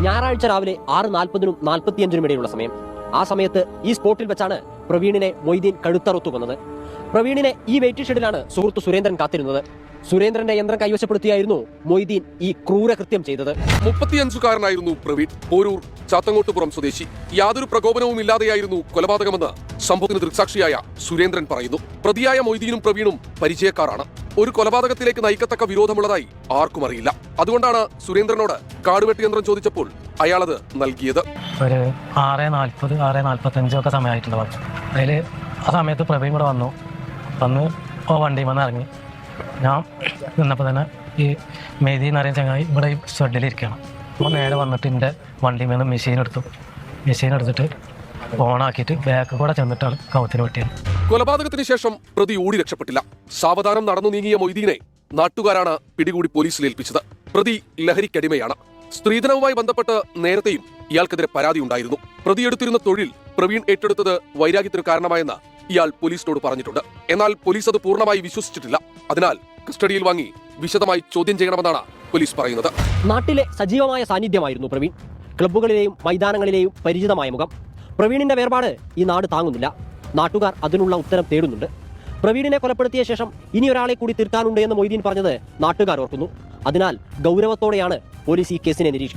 ഞായറാഴ്ച രാവിലെ 6:40-നും 45-നും ഇടയിലുള്ള സമയം. ആ സമയത്ത് ഈ സ്പോട്ടിൽ വെച്ചാണ് പ്രവീണിനെ മൊയ്തീൻ കഴുത്തറുത്തു കൊന്നത്. പ്രവീണിനെ ഈ വെയിറ്റിംഗ് ഷെഡിലാണ് സുഹൃത്ത് സുരേന്ദ്രൻ കാത്തിരുന്നത്. സുരേന്ദ്രന്റെ യന്ത്രം കൈവശപ്പെടുത്തിയായിരുന്നു മൊയ്തീൻ ഈ ക്രൂരകൃത്യം ചെയ്തത്. 35-കാരനായിരുന്നു പ്രവീൺ, പോരൂർ ചാത്തങ്ങോട്ടുപുറം സ്വദേശി. യാതൊരു പ്രകോപനവും ഇല്ലാതെയായിരുന്നു കൊലപാതകമെന്ന് സംഭവത്തിന് ദൃക്സാക്ഷിയായ സുരേന്ദ്രൻ പറയുന്നു. പ്രതിയായ മൊയ്തീനും പ്രവീണും പരിചയക്കാരാണ്. ഒരു കൊലപാതകത്തിലേക്ക് നയിക്കത്തക്ക വിരോധമുള്ളതായി ആർക്കും അറിയില്ല. അതുകൊണ്ടാണ് സുരേന്ദ്രനോട് കാടുവെട്ടി യന്ത്രം ചോദിച്ചപ്പോൾ അയാളത് നൽകിയത്. ഒരു 6:40, 6:45 ഒക്കെ സമയമായിട്ടുണ്ട് പറഞ്ഞു. അതിൽ ആ സമയത്ത് പ്രവീൺ കൂടെ വന്ന് വണ്ടിയിൽ വന്ന് ഇറങ്ങി. ഞാൻ നിന്നപ്പോൾ തന്നെ ഈ മെയ്തി എന്ന് പറയുന്ന ചങ്ങായി ഇവിടെ ഈ ഷെഡിലിരിക്കണം. അപ്പോൾ നേരെ വന്നിട്ട് എൻ്റെ വണ്ടിയിൽ നിന്ന് മെഷീൻ എടുത്തിട്ട് ഓണാക്കിയിട്ട് ബാക്ക് കൂടെ ചെന്നിട്ടാണ് കൗത്തിന് വെട്ടിയത്. കൊലപാതകത്തിന് ശേഷം പ്രതി ഓടി രക്ഷപ്പെട്ടില്ല. സാവധാനം നടന്നു നീങ്ങിയ മൊയ്തീനെ നാട്ടുകാരാണ് പിടികൂടി പോലീസിൽ ഏൽപ്പിച്ചത്. പ്രതി ലഹരിക്കടിമയാണ്. സ്ത്രീധനവുമായി ബന്ധപ്പെട്ട് നേരത്തെയും ഇയാൾക്കെതിരെ പരാതി ഉണ്ടായിരുന്നു. പ്രതി എടുത്തിരുന്ന തൊഴിൽ പ്രവീൺ ഏറ്റെടുത്തത് വൈരാഗ്യത്തിന് കാരണമായെന്ന് ഇയാൾ പോലീസിനോട് പറഞ്ഞിട്ടുണ്ട്. എന്നാൽ പോലീസ് അത് പൂർണ്ണമായി വിശ്വസിച്ചിട്ടില്ല. അതിനാൽ കസ്റ്റഡിയിൽ വാങ്ങി വിശദമായി ചോദ്യം ചെയ്യണമെന്നാണ് പോലീസ് പറയുന്നത്. നാട്ടിലെ സജീവമായ സാന്നിധ്യമായിരുന്നു പ്രവീൺ. ക്ലബ്ബുകളിലെയും മൈതാനങ്ങളിലെയും പരിചിതമായ മുഖം. പ്രവീണിന്റെ വേർപാട് ഈ നാട് താങ്ങുന്നില്ല. നാട്ടുകാർ അതിനുള്ള ഉത്തരം തേടുന്നുണ്ട്. പ്രവീണിനെ കൊലപ്പെടുത്തിയ ശേഷം ഇനി ഒരാളെ കൂടി തീർക്കാനുണ്ട് എന്ന് മൊയ്തീൻ പറഞ്ഞത് നാട്ടുകാർ ഓർക്കുന്നു. അതിനാൽ ഗൗരവത്തോടെയാണ് പോലീസ് ഈ കേസിനെ നിരീക്ഷിക്കുന്നത്.